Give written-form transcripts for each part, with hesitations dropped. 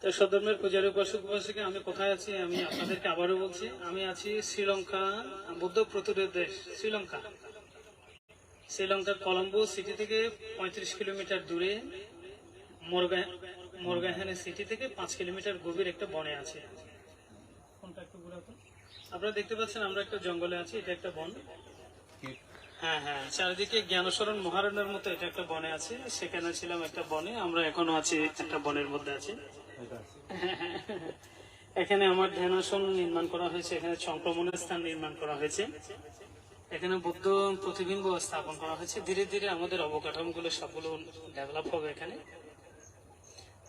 তো সধর্মের পূজারী উপাসক উপাসিকা, আমি কোথায় আছি আমি আপনাদেরকে আবারও বলছি। আমি আছি শ্রীলঙ্কা, বুদ্ধ প্রতিরোধ দেশ শ্রীলঙ্কা। শ্রীলঙ্কার কলম্বো সিটি থেকে 35 কিলোমিটার দূরে, মোরগাহেনে সিটি থেকে 5 কিলোমিটার গভীর একটা বনে আছে। আপনারা দেখতে পাচ্ছেন আমরা একটা জঙ্গলে আছি, এটা একটা বন। হ্যাঁ হ্যাঁ, চারিদিকে জ্ঞানসরণ মহারণের মতো এটা একটা বনে আছে। সেখানে ছিলাম একটা বনে, আমরা এখনো আছি একটা বনের মধ্যে আছি। এখানে আমার ধ্যানাসন নির্মাণ করা হয়েছে, এখানে সংক্রমণের স্থান নির্মাণ করা হয়েছে, এখানে বুদ্ধ প্রতিবিম্ব স্থাপন করা হয়েছে। ধীরে ধীরে আমাদের অবকাঠামোগুলো সবগুলো ডেভেলপ হবে এখানে।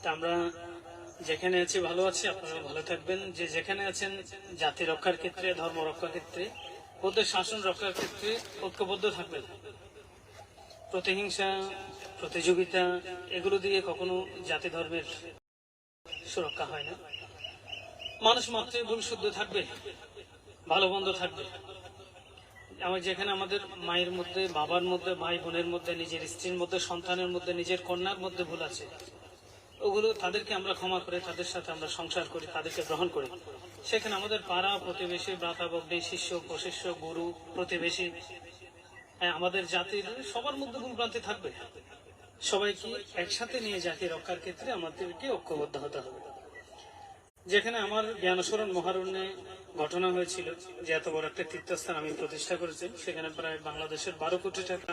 তা আমরা যেখানে আছি ভালো আছি, আপনারা ভালো থাকবেন। যে যেখানে আছেন জাতি রক্ষার ক্ষেত্রে, ধর্ম রক্ষার ক্ষেত্রে, বৌদ্ধ শাসন রক্ষার ক্ষেত্রে ঐক্যবদ্ধ থাকবেন। প্রতিহিংসা, প্রতিযোগিতা এগুলো দিয়ে কখনো জাতি ধর্মের সুরক্ষা হয় না। মানুষ মাত্রই ভুল শুদ্ধ থাকবে, ভালো মন্দ থাকবে। আমার যেখানে আমাদের মায়ের মধ্যে, বাবার মধ্যে, ভাই বোনের মধ্যে, নিজের স্ত্রীর মধ্যে, সন্তানের মধ্যে, নিজের কন্যার মধ্যে ভুল আছে, ওগুলো তাদেরকে আমরা ক্ষমা করে তাদের সাথে আমরা সংসার করি, তাদেরকে গ্রহণ করি। সেখানে আমাদের পাড়া প্রতিবেশী, ভ্রাতা ভগ্নী, শিষ্য প্রশিষ্য, গুরু প্রতিবেশী, আমাদের জাতির সবার মধ্যে ভুলভ্রান্তি থাকবে। সবাইকে একসাথে নিয়ে জাতি রক্ষার ক্ষেত্রে আমাদেরকে ঐক্যবদ্ধ হতে হবে। যেখানে আমার জ্ঞানসরণ মহারণ্যে ঘটনা হয়েছিল, যে এত বড় একটা তীর্থস্থান আমি প্রতিষ্ঠা করেছি, সেখানে প্রায় বাংলাদেশের 12 কোটি টাকা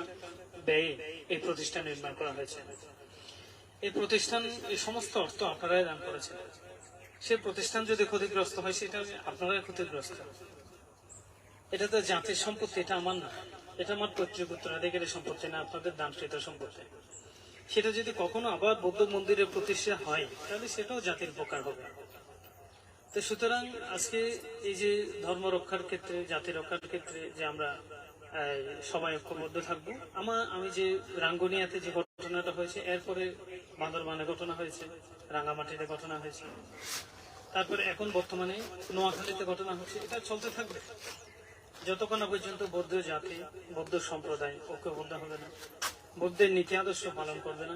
ব্যয়ে এই প্রতিষ্ঠান নির্মাণ করা হয়েছে। এই প্রতিষ্ঠান, এই সমস্ত অর্থ আপনারাই দান করেছেন। সে প্রতিষ্ঠান যদি ক্ষতিগ্রস্ত হয়, সেটা আপনারাই ক্ষতিগ্রস্ত। এটা তো জাতির সম্পত্তি, এটা আমার না, এটা আমার পৈতৃক উত্তরাধিকারী সম্পত্তি না, আপনাদের দানকৃত সম্পত্তি। সেটা যদি কখনো আবার বৌদ্ধ মন্দিরের প্রতিষ্ঠা হয়, তাহলে সেটাও জাতির উপকার হবে। তো সুতরাং আজকে এই যে ধর্ম রক্ষার ক্ষেত্রে, জাতি রক্ষার ক্ষেত্রে যে আমরা সবাই ঐক্যবদ্ধ থাকবো। আমি যে রাঙ্গুনিয়াতে যে ঘটনাটা হয়েছে, এরপরে বান্দরবানে ঘটনা হয়েছে, রাঙ্গামাটিতে ঘটনা হয়েছে, তারপরে এখন বর্তমানে নোয়াখালীতে ঘটনা হচ্ছে। এটা চলতে থাকবে যতক্ষণ না পর্যন্ত বৌদ্ধ জাতি, বৌদ্ধ সম্প্রদায় ঐক্যবদ্ধ হবে না, বৌদ্ধের নীতি আদর্শ পালন করবে না,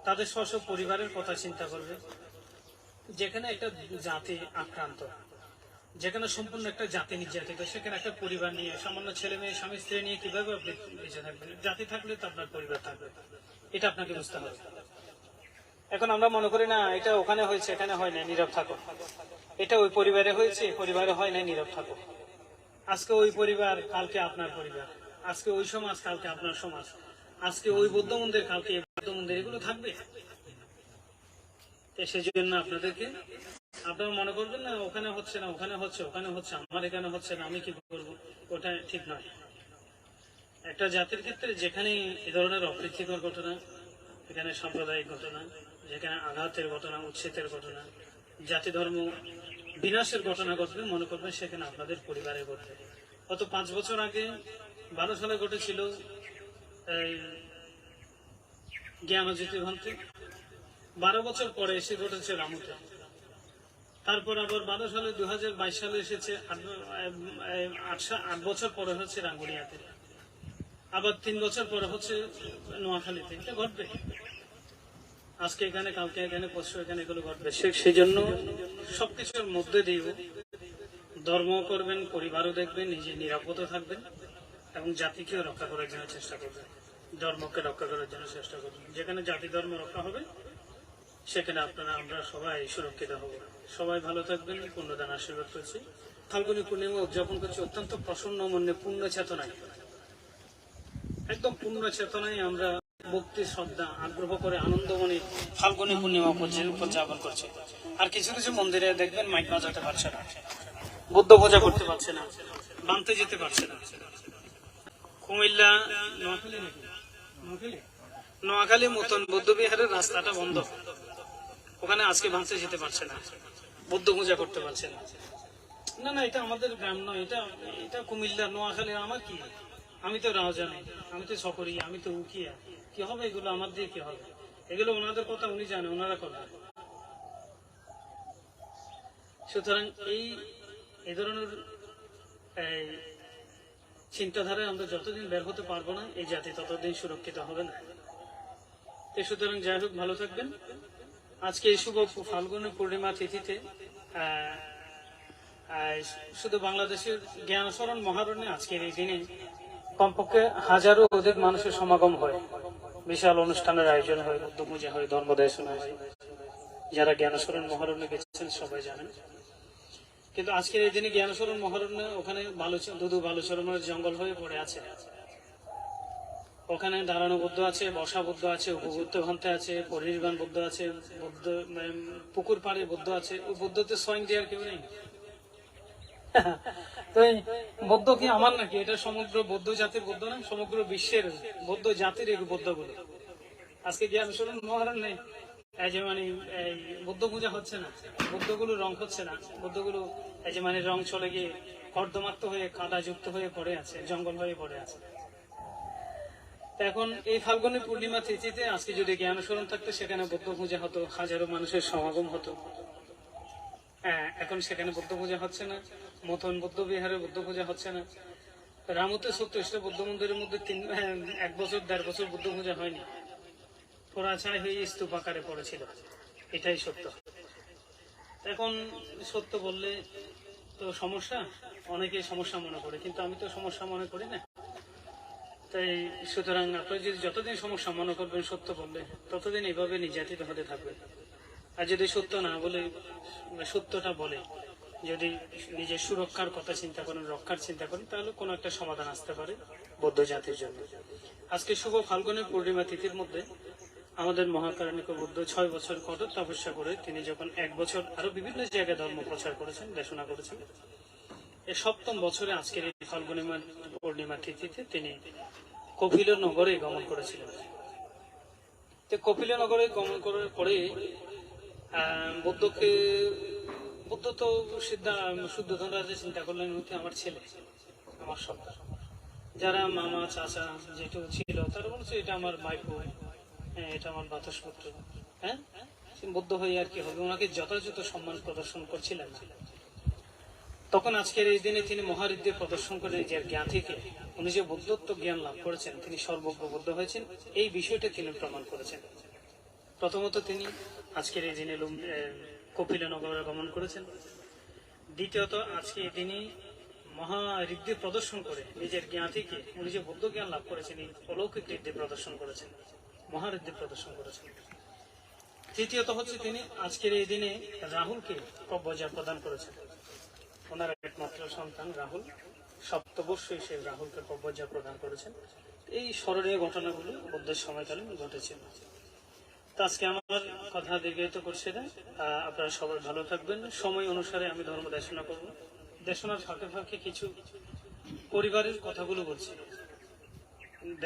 তাদের স্ব পরিবারের কথা চিন্তা করবে। যেখানে একটা জাতি আক্রান্ত, যেখানে সম্পূর্ণ একটা জাতি নির্যাতিত, সেখানে একটা পরিবার নিয়ে, সামান্য ছেলে মেয়ে, স্বামী স্ত্রী নিয়ে কিভাবে আপনি বেঁচে থাকবেন? জাতি থাকলে তো আপনার পরিবার থাকবে, এটা আপনাকে বুঝতে হবে। এখন আমরা মনে করি না এটা ওখানে হয়েছে, এখানে হয় না, নীরব থাকো। এটা ওই পরিবারে হয়েছে, পরিবারে হয় না, নীরব থাকো। আজকে ওই পরিবার, কালকে আপনার পরিবার। আজকে ওই সমাজ, কালকে আপনার সমাজ। আজকে ওই বৌদ্ধ মন্দির, কালকে বৌদ্ধ মন্দির, এগুলো থাকবে। সেজন্য আপনাদেরকে, আপনারা মনে করবেন না ওখানে হচ্ছে না, ওখানে হচ্ছে, ওখানে হচ্ছে, আমার এখানে হচ্ছে না, আমি কি করবো, ওটা ঠিক নয়। একটা জাতির ক্ষেত্রে যেখানে এ ধরনের অপ্রীতিকর ঘটনা, এখানে সাম্প্রদায়িক ঘটনা, যেখানে আঘাতের ঘটনা, উচ্ছেদের ঘটনা, জাতি ধর্ম বিনাশের ঘটনা ঘটবে, মনে করবেন সেখানে আপনাদের পরিবারে ঘটবে। গত 5 বছর আগে 12 সালে ঘটেছিল জ্ঞানজ্যোতি ভান্তি, 12 বছর পরে এসে ঘটেছে রামুতে। তারপর আবার 12 সালে 2022 সালে এসেছে, 8 বছর পরে হচ্ছে রাঙ্গুনিয়াতে, আবার 3 বছর পরে হচ্ছে নোয়াখালীতে। এটা ঘটবে, আজকে এখানে, কালকে এখানে, পরশু এখানে, এগুলো ঘটবে। সেই জন্য সবকিছুর মধ্যে দিয়ে ধর্ম করবেন, পরিবারও দেখবেন, নিজে নিরাপদে থাকবেন এবং জাতিকেও রক্ষা করার জন্য চেষ্টা করবেন, ধর্মকে রক্ষা করার জন্য চেষ্টা করবেন। যেখানে জাতি ধর্ম রক্ষা হবে, সেখানে আপনারা, আমরা সবাই সুরক্ষিত হব। সবাই ভালো থাকবেন, পূর্ণদান আশীর্বাদ করছি। ফাল্গুনী পূর্ণিমা উদযাপন করছি অত্যন্ত প্রসন্ন মনে, পূর্ণ চেতনায়, একদম পূর্ণ চেতনায় আমরা ভক্তি, শ্রদ্ধা, আগ্রহ করে আনন্দমণি ফাল্গুনী পূর্ণিমা উদযাপন করছে। আর কিছু কিছু মন্দিরে দেখবেন মাইক বাজাতে পারছে না, বুদ্ধ পূজা করতে পারছে না, বানতে যেতে পারছে না। কুমিল্লা, নোয়াখালী মতন বৌদ্ধ বিহারের রাস্তাটা বন্ধ, ওখানে আজকে বাঁচতে যেতে পারছে না, বুদ্ধ পূজা করতে পারছে না। না না, এটা আমাদের গ্রাম নয়, এটা কুমিল্লা, নোয়াখালী। আমার কি, আমি তো রাজা নেই, আমি তো সকরি, আমি তো উকিয়া, কি হবে এগুলো আমার দিয়ে, কি হবে এগুলো? ওনাদের কথা উনি জানে, ওনারা কথা। সুতরাং এই ধরনের চিন্তাধারায় আমরা যতদিন বের হতে পারবো না, এই জাতি ততদিন সুরক্ষিত হবে না। সুতরাং যাই হোক, ভালো থাকবেন, আজকে এই শুভ ফাল্গুনী পূর্ণিমা তিথিতে শুধু বাংলাদেশের জ্ঞানশরণ মহারণ্যে আজকের এই দিনে কমপক্ষে হাজারো অধিক মানুষের সমাগম হয়, বিশাল অনুষ্ঠানের আয়োজন হয়, বুদ্ধ পূজা হয়, ধর্ম দেশনা হয়। যারা জ্ঞানশরণ মহারণ্যে গেছেন সবাই জানেন। কিন্তু আজকের এই দিনে জ্ঞানশরণ মহারণ্যে ওখানে দুদু বালুচরণের জঙ্গল হয়ে পড়ে আছে। ওখানে দাঁড়ানো বুদ্ধ আছে, বসা বুদ্ধ আছে, উপবুদ্ধ ভান্তে আছে, পরিনির্বাণ বুদ্ধ আছে, বুদ্ধ পুকুর পাড়ে বুদ্ধ আছে। ওই বুদ্ধতে স্বয়ং দেওয়ার কেউ নেই। তো এই বৌদ্ধ কি আমার নাকি? এটা সমগ্র বৌদ্ধ জাতির বৌদ্ধ না, সমগ্র বিশ্বের বৌদ্ধ জাতির এই বৌদ্ধগুলো। আজকে জ্ঞানশরণ মহারণ নেই, এই যে মানে এই বৌদ্ধ পূজা হচ্ছে না, বৌদ্ধগুলো রং হচ্ছে না, বৌদ্ধগুলো এই যে মানে রং চলে গিয়ে কর্দমাক্ত হয়ে কাদা যুক্ত হয়ে পড়ে আছে, জঙ্গল হয়ে পড়ে আছে। এখন এই ফাল্গুনী পূর্ণিমা তিথিতে আজকে যদি জ্ঞানশরণ থাকতো সেখানে বৌদ্ধ পূজা হতো, হাজারো মানুষের সমাগম হতো। এখন সেখানে বুদ্ধ পূজা হচ্ছে না, মথন বৌদ্ধ বিহারে বুদ্ধ পূজা হচ্ছে না। রামুতে 36টা বৌদ্ধ মন্দিরের মধ্যে 1 বছর 1.5 বছর বুদ্ধ পূজা হয়নি, পোড়াছাই হয়ে স্তূপ আকারে পড়েছিল। এটাই সত্য। এখন সত্য বললে তো সমস্যা, অনেকে সমস্যা মনে করে, কিন্তু আমি তো সমস্যা মনে করি না। তাই সুতরাং আপনারা যদি যতদিন সমস্যা মনে করবেন সত্য বললে, ততদিন এইভাবে নির্যাতিত হতে থাকবেন। আর যদি সত্য না বলে, সত্যটা বলে, যদি নিজের সুরক্ষার কথা চিন্তা করেন, রক্ষার চিন্তা করেন, তাহলে কোনো একটা সমাধান আসতে পারে বৌদ্ধ জাতির জন্য। আজকে শুভ ফাল্গুনী পূর্ণিমা তিথির মধ্যে আমাদের মহাকারণিক বুদ্ধ 6 বছর কঠোর তপস্যা করে তিনি যখন 1 বছর আরো বিভিন্ন জায়গায় ধর্ম প্রচার করেছেন, দেশনা করেছেন, এই 7ম বছরে আজকের এই ফাল্গুনী পূর্ণিমা তিথিতে তিনি কপিল নগরে গমন করেছিলেন। তো কপিল নগরে গমন করার পরে বুদ্ধ তো শুদ্ধোধন রাজা চিন্তা করলেন, আমার ছেলে, আমার সন্তান, যারা মামা চাচা যেটু ছিল তারা বলছে এটা আমার মাইপু, এটা আমার বাতসপুত্র, হ্যাঁ বুদ্ধ হয়ে আর কি হবে, ওনাকে যথাযথ সম্মান প্রদর্শন করছিলেন না। তখন আজকের এই দিনে তিনি মহারিদ্ধি প্রদর্শন করে যে জ্ঞান থেকে উনি যে বুদ্ধত্ব জ্ঞান লাভ করেছেন, তিনি সর্বজ্ঞ বুদ্ধ হয়েছেন, এই বিষয়টা তিনি প্রমাণ করেছেন। প্রথমত তিনি আজকের এই দিনে কপিলনগরে গমন করেছেন। দ্বিতীয়ত আজকে এই দিনই মহারিদ্ধি প্রদর্শন করে নিজের জ্ঞান থেকে উনি যে বুদ্ধ জ্ঞান লাভ করেছেন, এই অলৌকিক ঋদ্ধি প্রদর্শন করেছেন, মহারিদ্ধি প্রদর্শন করেছেন। তৃতীয়ত হচ্ছে তিনি আজকের এই দিনে রাহুলকে কব্বজা প্রদান করেছেন। ওনার একমাত্র সন্তান রাহুল, সপ্তবর্ষই সে রাহুলকে কব্বজা প্রদান করেছেন। এই স্মরণীয় ঘটনাগুলো বুদ্ধের সময়কালে ঘটেছিল। আজকে আমার কথা দীর্ঘায়িত করছে না, আপনারা সবাই ভালো থাকবেন। সময় অনুসারে আমি ধর্ম দেশনা করব। দেশনার ফাঁকে ফাঁকে কিছু পরিবারের কথাগুলো বলছি,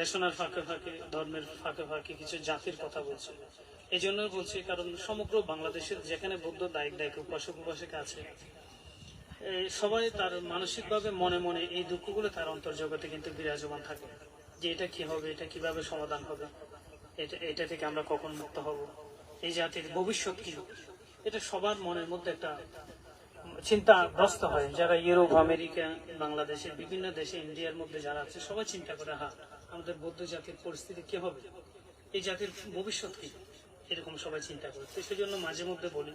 দেশনার ফাঁকে ফাঁকে ধর্মের ফাঁকে ফাঁকে কিছু জাতির কথা বলছি। এই জন্য বলছি কারণ সমগ্র বাংলাদেশের যেখানে বৌদ্ধ দায়িক উপাসক উপাসিকা আছে, সবাই তার মানসিকভাবে মনে মনে এই দুঃখগুলো তার অন্তর্জগতে কিন্তু বিরাজমান থাকে, যে এটা কি হবে, এটা কিভাবে সমাধান হবে, এটা থেকে আমরা কখন মুক্ত হব, এই জাতির ভবিষ্যৎ কি, এটা সবার মনের মধ্যে একটা চিন্তাগ্রস্ত হয়। যারা ইউরোপ, আমেরিকা, বাংলাদেশের বিভিন্ন দেশে, ইন্ডিয়ার মধ্যে যারা আছে, সবাই চিন্তা করে আমাদের বৌদ্ধ জাতির পরিস্থিতি কি হবে, এই জাতির ভবিষ্যৎ কি, এরকম সবাই চিন্তা করে। তো সেই জন্য মাঝে মধ্যে বলি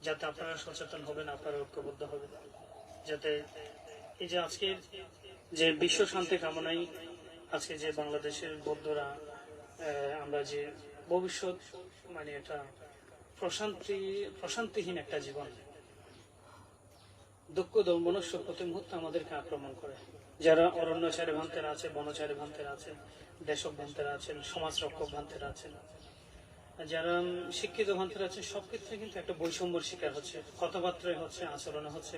যাতে আপনারা সচেতন হবেন, আপনারা ঐক্যবদ্ধ হবেন, যাতে এই যে আজকের যে বিশ্ব শান্তি কামনায় আজকে যে বাংলাদেশের বৌদ্ধরা আমরা যে ভবিষ্যৎ মানে এটা প্রশান্তিহীন একটা জীবন, দুঃখ মনুষ্য প্রতি মুহূর্তে আমাদেরকে আক্রমণ করে। যারা অরণ্যচারী ভান্তেরা আছে, বনচারী ভান্তেরা আছেন, দেশক ভান্তেরা আছেন, সমাজ রক্ষক ভান্তেরা আছেন, যারা শিক্ষিত ভান্তেরা আছেন, সব ক্ষেত্রে কিন্তু একটা বৈষম্যের শিকার হচ্ছে। কথাবার্তায় হচ্ছে, আচরণে হচ্ছে,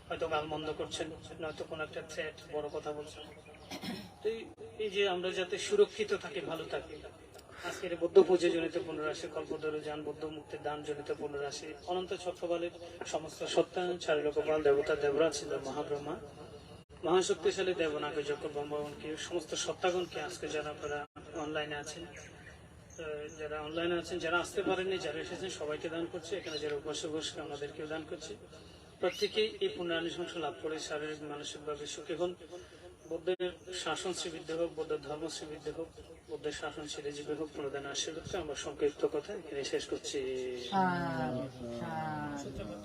হয়তো গালমন্দ করছেন, নয়তো কোনো একটা থ্রেট, বড় কথা বলছেন। তো এই যে আমরা যাতে সুরক্ষিত থাকি, ভালো থাকি, আজকের বৌদ্ধ পুজো জনিত পুনরাশি, কল্পতরু যান, বৌদ্ধ মুক্তির দান জনিত পুনরাশি, অনন্ত চক্রবালের সমস্ত সত্তা, চারিলোকপাল দেবতা, দেবরাজ ছিল মহাব্রহ্মা, মহাশক্তিশালী দেবনাগ যজ্ঞ ব্রহ্মগণকে, সমস্ত সত্তাগণকে আজকে যারা আপনারা অনলাইনে আছেন, যারা আসতে পারেননি, যারা এসেছেন সবাইকে দান করছে। এখানে যারা উপাসক আমাদেরকেও দান করছে। প্রত্যেকেই এই পুণ্যানুশংস লাভ করে শারীরিক মানসিকভাবে সুখী হন। বুদ্ধের শাসন শ্রীবৃদ্ধি হোক, বৌদ্ধ ধর্ম শ্রীবৃদ্ধি হোক। বুদ্ধের শাসন চিরজীবী হোক, প্রদান আশীর্বাদ করে আমরা সংক্ষিপ্ত কথা এখানে শেষ করছি। শান্তি, শান্তি।